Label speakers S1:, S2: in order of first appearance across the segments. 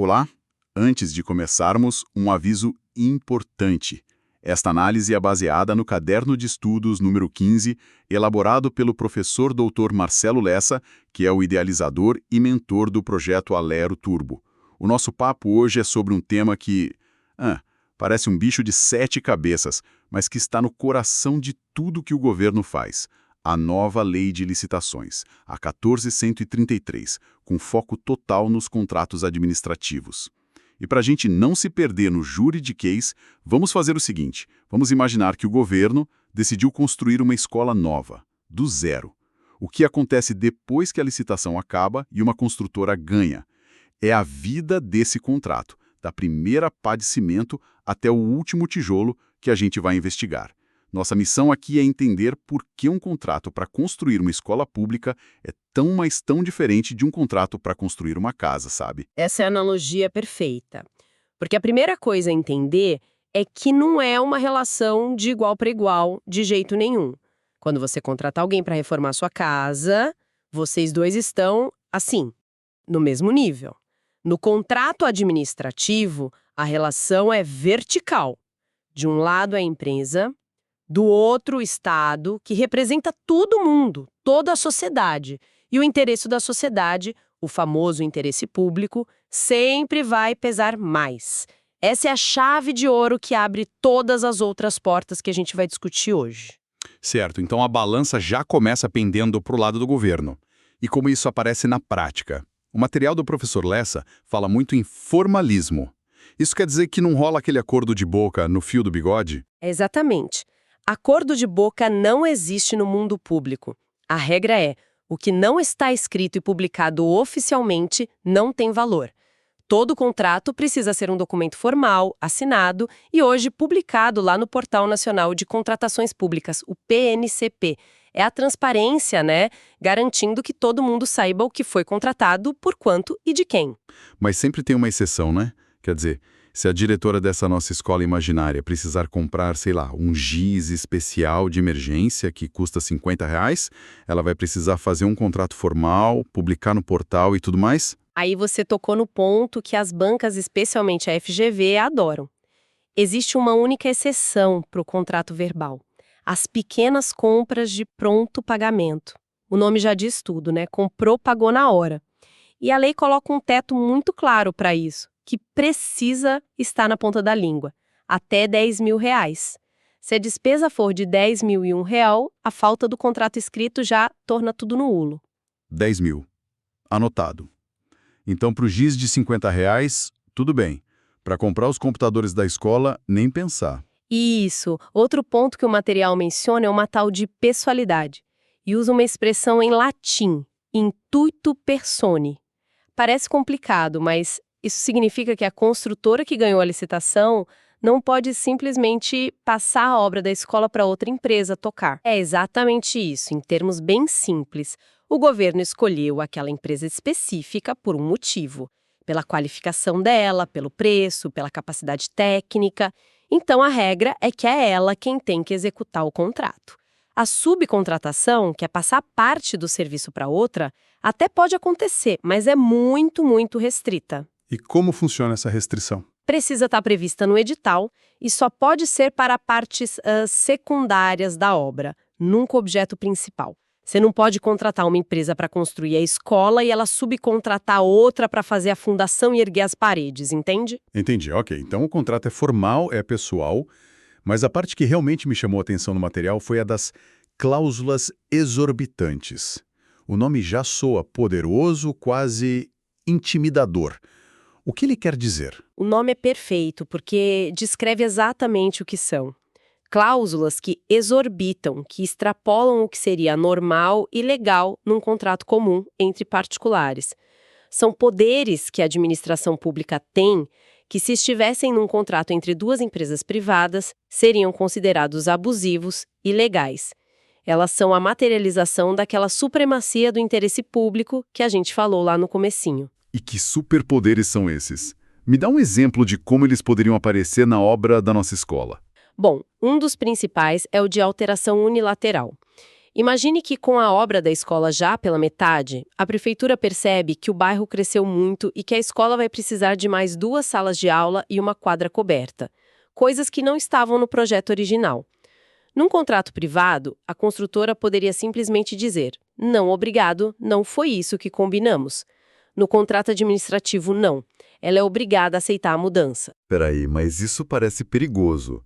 S1: Olá! Antes de começarmos, um aviso importante. Esta análise é baseada no Caderno de Estudos número 15, elaborado pelo professor Dr. Marcelo Lessa, que é o idealizador e mentor do projeto Alero Turbo. O nosso papo hoje é sobre um tema que parece um bicho de 7 cabeças, mas que está no coração de tudo que o governo faz. A nova Lei de Licitações, a 14.133, com foco total nos contratos administrativos. E para a gente não se perder no juridiquês, vamos fazer o seguinte, vamos imaginar que o governo decidiu construir uma escola nova, do zero. O que acontece depois que a licitação acaba e uma construtora ganha? É a vida desse contrato, da primeira pá de cimento até o último tijolo que a gente vai investigar. Nossa missão aqui é entender por que um contrato para construir uma escola pública é tão, mas tão diferente de um contrato para construir uma casa, sabe?
S2: Essa é a analogia perfeita. Porque a primeira coisa a entender é que não é uma relação de igual para igual, de jeito nenhum. Quando você contrata alguém para reformar sua casa, vocês dois estão, assim, no mesmo nível. No contrato administrativo, a relação é vertical. De um lado é a empresa, do outro o Estado, que representa todo mundo, toda a sociedade. E o interesse da sociedade, o famoso interesse público, sempre vai pesar mais. Essa é a chave de ouro que abre todas as outras portas que a gente vai discutir hoje.
S3: Certo, então a balança já começa pendendo para o lado do governo. E como isso aparece na prática? O material do professor Lessa fala muito em formalismo. Isso quer dizer que não rola aquele acordo de boca no fio do bigode?
S2: Exatamente. Acordo de boca não existe no mundo público. A regra é, o que não está escrito e publicado oficialmente não tem valor. Todo contrato precisa ser um documento formal, assinado e hoje publicado lá no Portal Nacional de Contratações Públicas, o PNCP. É a transparência, né? Garantindo que todo mundo saiba o que foi contratado, por quanto e de quem.
S3: Mas sempre tem uma exceção, né? Quer dizer, se a diretora dessa nossa escola imaginária precisar comprar, sei lá, um giz especial de emergência que custa R$50, ela vai precisar fazer um contrato formal, publicar no portal e tudo mais?
S2: Aí você tocou no ponto que as bancas, especialmente a FGV, adoram. Existe uma única exceção para o contrato verbal. As pequenas compras de pronto pagamento. O nome já diz tudo, né? Comprou, pagou na hora. E a lei coloca um teto muito claro para isso, que precisa estar na ponta da língua, até R$10.000. Se a despesa for de R$10.001, a falta do contrato escrito já torna tudo nulo.
S3: 10 mil. Anotado. Então, para o giz de R$50, tudo bem. Para comprar os computadores da escola, nem pensar.
S2: Isso. Outro ponto que o material menciona é uma tal de pessoalidade. E usa uma expressão em latim, intuitu personae. Parece complicado, mas isso significa que a construtora que ganhou a licitação não pode simplesmente passar a obra da escola para outra empresa tocar. É exatamente isso, em termos bem simples. O governo escolheu aquela empresa específica por um motivo. Pela qualificação dela, pelo preço, pela capacidade técnica. Então a regra é que é ela quem tem que executar o contrato. A subcontratação, que é passar parte do serviço para outra, até pode acontecer, mas é muito, muito restrita.
S4: E como funciona essa restrição?
S2: Precisa estar prevista no edital e só pode ser para partes secundárias da obra, nunca objeto principal. Você não pode contratar uma empresa para construir a escola e ela subcontratar outra para fazer a fundação e erguer as paredes, entende?
S4: Entendi, ok. Então o contrato é formal, é pessoal, mas a parte que realmente me chamou a atenção no material foi a das cláusulas exorbitantes. O nome já soa poderoso, quase intimidador. O que ele quer dizer?
S2: O nome é perfeito porque descreve exatamente o que são. Cláusulas que exorbitam, que extrapolam o que seria normal e legal num contrato comum entre particulares. São poderes que a administração pública tem que, se estivessem num contrato entre duas empresas privadas, seriam considerados abusivos e ilegais. Elas são a materialização daquela supremacia do interesse público que a gente falou lá no comecinho.
S3: E que superpoderes são esses? Me dá um exemplo de como eles poderiam aparecer na obra da nossa escola.
S2: Bom, um dos principais é o de alteração unilateral. Imagine que com a obra da escola já pela metade, a prefeitura percebe que o bairro cresceu muito e que a escola vai precisar de mais 2 salas de aula e uma quadra coberta, coisas que não estavam no projeto original. Num contrato privado, a construtora poderia simplesmente dizer: não, obrigado, não foi isso que combinamos. No contrato administrativo, não. Ela é obrigada a aceitar a mudança.
S3: Peraí, mas isso parece perigoso.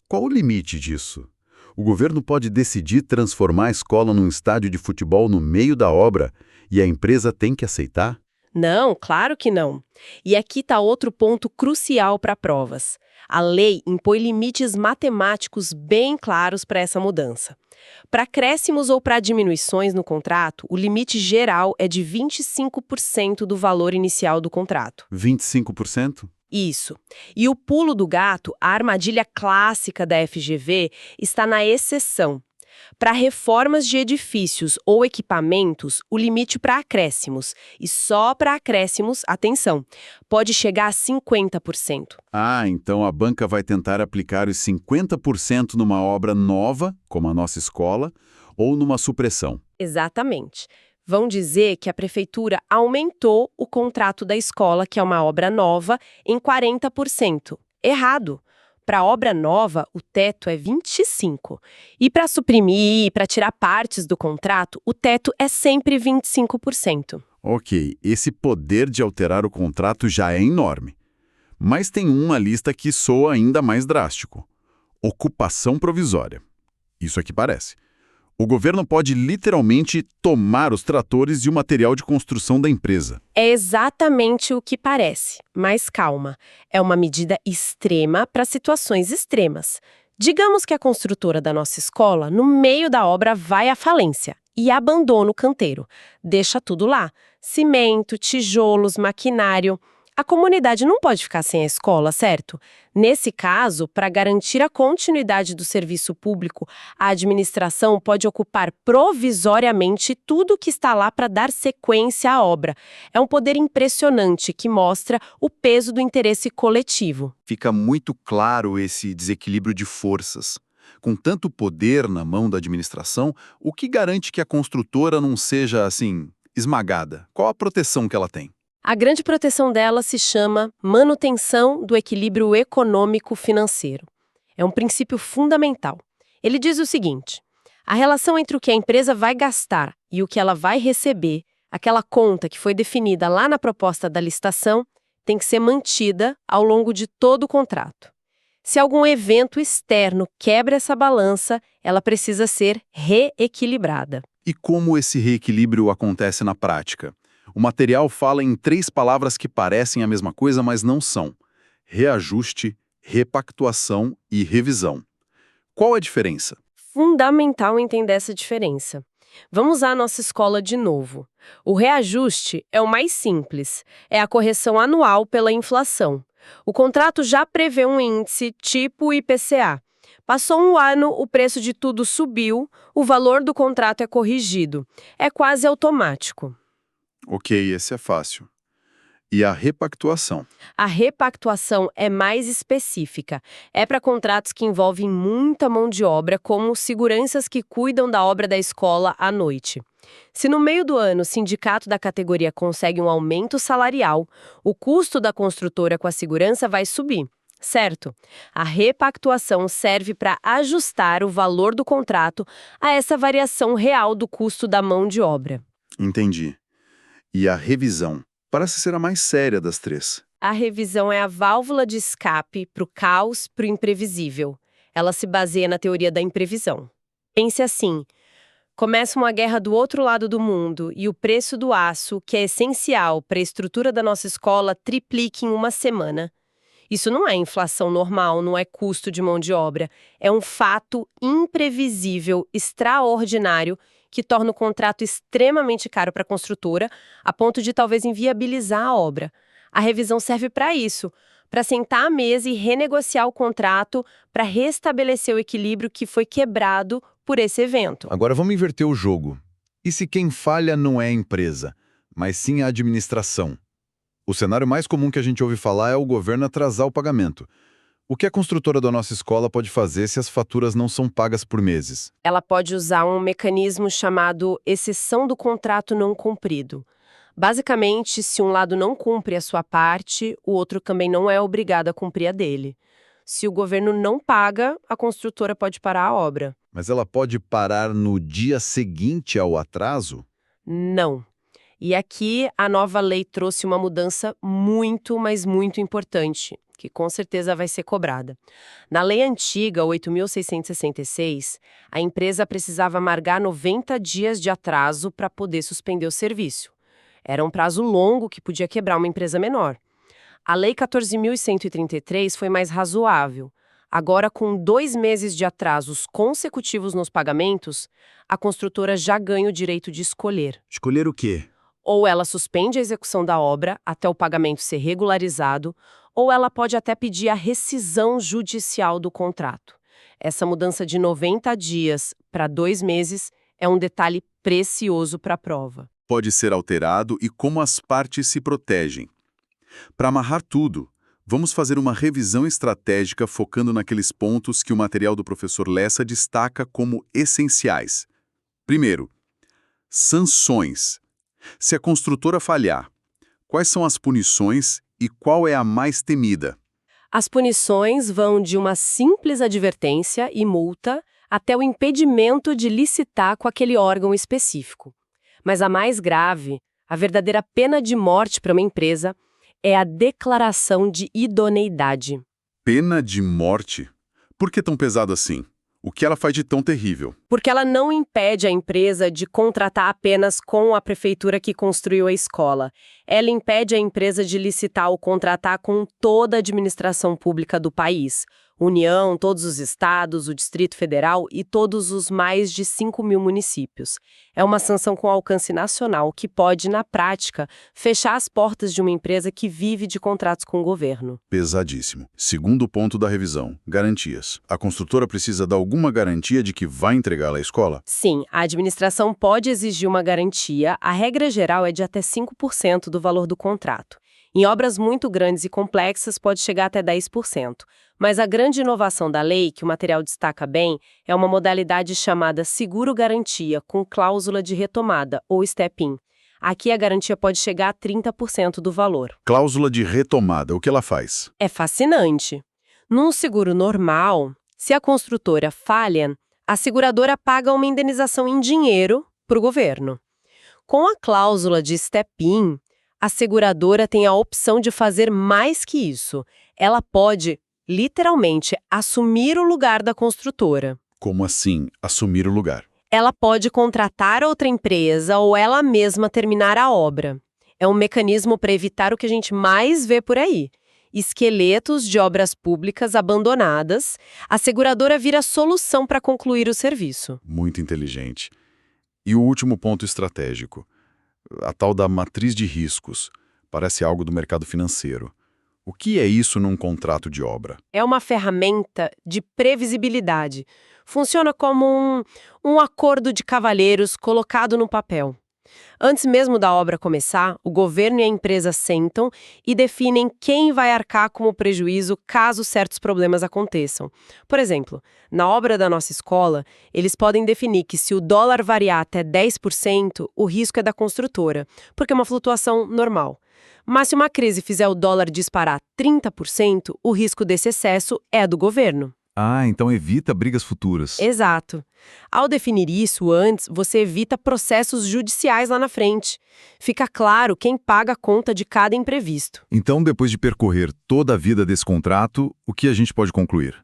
S3: Qual o limite disso? O governo pode decidir transformar a escola num estádio de futebol no meio da obra e a empresa tem que aceitar?
S2: Não, claro que não. E aqui está outro ponto crucial para provas. A lei impõe limites matemáticos bem claros para essa mudança. Para acréscimos ou para diminuições no contrato, o limite geral é de 25% do valor inicial do contrato.
S3: 25%?
S2: Isso. E o pulo do gato, a armadilha clássica da FGV, está na exceção. Para reformas de edifícios ou equipamentos, o limite para acréscimos, e só para acréscimos, atenção, pode chegar a 50%.
S1: Ah, então a banca vai tentar aplicar os 50% numa obra nova, como a nossa escola, ou numa supressão.
S2: Exatamente. Vão dizer que a prefeitura aumentou o contrato da escola, que é uma obra nova, em 40%. Errado. Para obra nova, o teto é 25%. E para suprimir, para tirar partes do contrato, o teto é sempre 25%.
S1: Ok, esse poder de alterar o contrato já é enorme. Mas tem uma lista que soa ainda mais drástico. Ocupação provisória. Isso aqui parece. O governo pode literalmente tomar os tratores e o material de construção da empresa.
S2: É exatamente o que parece, mas calma. É uma medida extrema para situações extremas. Digamos que a construtora da nossa escola, no meio da obra, vai à falência e abandona o canteiro. Deixa tudo lá. Cimento, tijolos, maquinário. A comunidade não pode ficar sem a escola, certo? Nesse caso, para garantir a continuidade do serviço público, a administração pode ocupar provisoriamente tudo que está lá para dar sequência à obra. É um poder impressionante que mostra o peso do interesse coletivo.
S5: Fica muito claro esse desequilíbrio de forças. Com tanto poder na mão da administração, o que garante que a construtora não seja, assim, esmagada? Qual a proteção que ela tem?
S2: A grande proteção dela se chama manutenção do equilíbrio econômico-financeiro. É um princípio fundamental. Ele diz o seguinte: a relação entre o que a empresa vai gastar e o que ela vai receber, aquela conta que foi definida lá na proposta da licitação, tem que ser mantida ao longo de todo o contrato. Se algum evento externo quebra essa balança, ela precisa ser reequilibrada.
S5: E como esse reequilíbrio acontece na prática? O material fala em 3 palavras que parecem a mesma coisa, mas não são: reajuste, repactuação e revisão. Qual a diferença?
S2: Fundamental entender essa diferença. Vamos usar a nossa escola de novo. O reajuste é o mais simples, é a correção anual pela inflação. O contrato já prevê um índice tipo IPCA. Passou um ano, o preço de tudo subiu, o valor do contrato é corrigido. É quase automático.
S5: Ok, esse é fácil. E a repactuação?
S2: A repactuação é mais específica. É para contratos que envolvem muita mão de obra, como seguranças que cuidam da obra da escola à noite. Se no meio do ano o sindicato da categoria consegue um aumento salarial, o custo da construtora com a segurança vai subir, certo? A repactuação serve para ajustar o valor do contrato a essa variação real do custo da mão de obra.
S5: Entendi. E a revisão? Parece ser a mais séria das 3.
S2: A revisão é a válvula de escape para o caos, para o imprevisível. Ela se baseia na teoria da imprevisão. Pense assim: começa uma guerra do outro lado do mundo e o preço do aço, que é essencial para a estrutura da nossa escola, triplica em uma semana. Isso não é inflação normal, não é custo de mão de obra. É um fato imprevisível, extraordinário, que torna o contrato extremamente caro para a construtora, a ponto de talvez inviabilizar a obra. A revisão serve para isso, para sentar à mesa e renegociar o contrato, para restabelecer o equilíbrio que foi quebrado por esse evento.
S5: Agora vamos inverter o jogo. E se quem falha não é a empresa, mas sim a administração? O cenário mais comum que a gente ouve falar é o governo atrasar o pagamento. O que a construtora da nossa escola pode fazer se as faturas não são pagas por meses?
S2: Ela pode usar um mecanismo chamado exceção do contrato não cumprido. Basicamente, se um lado não cumpre a sua parte, o outro também não é obrigado a cumprir a dele. Se o governo não paga, a construtora pode parar a obra.
S5: Mas ela pode parar no dia seguinte ao atraso?
S2: Não. E aqui a nova lei trouxe uma mudança muito, mas muito importante, que com certeza vai ser cobrada. Na lei antiga, 8.666, a empresa precisava amargar 90 dias de atraso para poder suspender o serviço. Era um prazo longo que podia quebrar uma empresa menor. A lei 14.133 foi mais razoável. Agora, com 2 meses de atrasos consecutivos nos pagamentos, a construtora já ganha o direito de escolher.
S1: Escolher o quê?
S2: Ou ela suspende a execução da obra até o pagamento ser regularizado, ou ela pode até pedir a rescisão judicial do contrato. Essa mudança de 90 dias para 2 meses é um detalhe precioso para a prova.
S1: Pode ser alterado e como as partes se protegem. Para amarrar tudo, vamos fazer uma revisão estratégica focando naqueles pontos que o material do professor Lessa destaca como essenciais. Primeiro, sanções. Se a construtora falhar, quais são as punições e qual é a mais temida?
S2: As punições vão de uma simples advertência e multa até o impedimento de licitar com aquele órgão específico. Mas a mais grave, a verdadeira pena de morte para uma empresa, é a declaração de idoneidade.
S1: Pena de morte? Por que tão pesado assim? O que ela faz de tão terrível?
S2: Porque ela não impede a empresa de contratar apenas com a prefeitura que construiu a escola. Ela impede a empresa de licitar ou contratar com toda a administração pública do país. União, todos os estados, o Distrito Federal e todos os mais de 5.000 municípios. É uma sanção com alcance nacional que pode, na prática, fechar as portas de uma empresa que vive de contratos com o governo.
S1: Pesadíssimo. Segundo ponto da revisão, garantias. A construtora precisa dar alguma garantia de que vai entregá-la à escola?
S2: Sim, a administração pode exigir uma garantia. A regra geral é de até 5% do valor do contrato. Em obras muito grandes e complexas, pode chegar até 10%. Mas a grande inovação da lei, que o material destaca bem, é uma modalidade chamada seguro-garantia, com cláusula de retomada, ou step-in. Aqui a garantia pode chegar a 30% do valor.
S1: Cláusula de retomada, o que ela faz?
S2: É fascinante. Num seguro normal, se a construtora falha, a seguradora paga uma indenização em dinheiro para o governo. Com a cláusula de step-in, a seguradora tem a opção de fazer mais que isso. Ela pode, literalmente, assumir o lugar da construtora.
S1: Como assim, assumir o lugar?
S2: Ela pode contratar outra empresa ou ela mesma terminar a obra. É um mecanismo para evitar o que a gente mais vê por aí. Esqueletos de obras públicas abandonadas. A seguradora vira a solução para concluir o serviço.
S1: Muito inteligente. E o último ponto estratégico. A tal da matriz de riscos. Parece algo do mercado financeiro. O que é isso num contrato de obra?
S2: É uma ferramenta de previsibilidade. Funciona como um acordo de cavalheiros colocado no papel. Antes mesmo da obra começar, o governo e a empresa sentam e definem quem vai arcar com o prejuízo caso certos problemas aconteçam. Por exemplo, na obra da nossa escola, eles podem definir que se o dólar variar até 10%, o risco é da construtora, porque é uma flutuação normal. Mas se uma crise fizer o dólar disparar 30%, o risco desse excesso é do governo.
S5: Ah, então evita brigas futuras.
S2: Exato. Ao definir isso antes, você evita processos judiciais lá na frente. Fica claro quem paga a conta de cada imprevisto.
S5: Então, depois de percorrer toda a vida desse contrato, o que a gente pode concluir?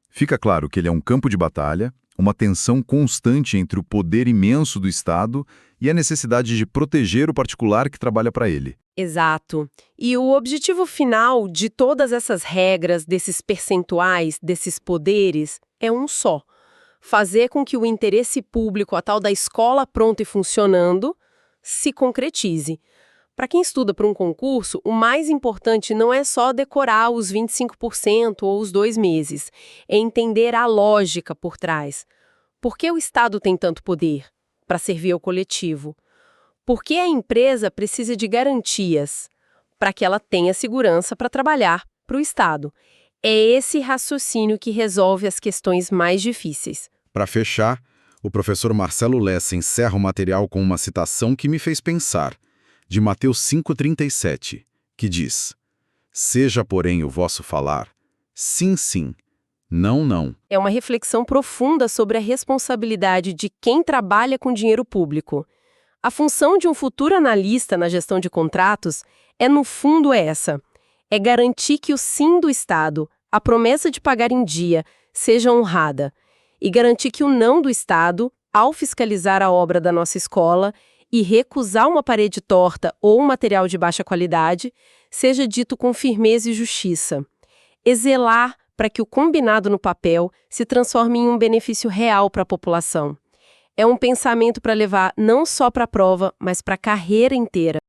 S5: Fica claro que ele é um campo de batalha, uma tensão constante entre o poder imenso do Estado e a necessidade de proteger o particular que trabalha para ele.
S2: Exato. E o objetivo final de todas essas regras, desses percentuais, desses poderes, é um só: fazer com que o interesse público, a tal da escola pronta e funcionando, se concretize. Para quem estuda para um concurso, o mais importante não é só decorar os 25% ou os 2 meses, é entender a lógica por trás. Por que o Estado tem tanto poder? Para servir ao coletivo. Por que a empresa precisa de garantias? Para que ela tenha segurança para trabalhar para o Estado. É esse raciocínio que resolve as questões mais difíceis.
S3: Para fechar, o professor Marcelo Lessa encerra o material com uma citação que me fez pensar, de Mateus 5,37, que diz: "Seja, porém, o vosso falar, sim, sim, não, não."
S2: É uma reflexão profunda sobre a responsabilidade de quem trabalha com dinheiro público. A função de um futuro analista na gestão de contratos é, no fundo, essa. É garantir que o sim do Estado, a promessa de pagar em dia, seja honrada. E garantir que o não do Estado, ao fiscalizar a obra da nossa escola e recusar uma parede torta ou um material de baixa qualidade, seja dito com firmeza e justiça. É zelar para que o combinado no papel se transforme em um benefício real para a população. É um pensamento para levar não só para a prova, mas para a carreira inteira.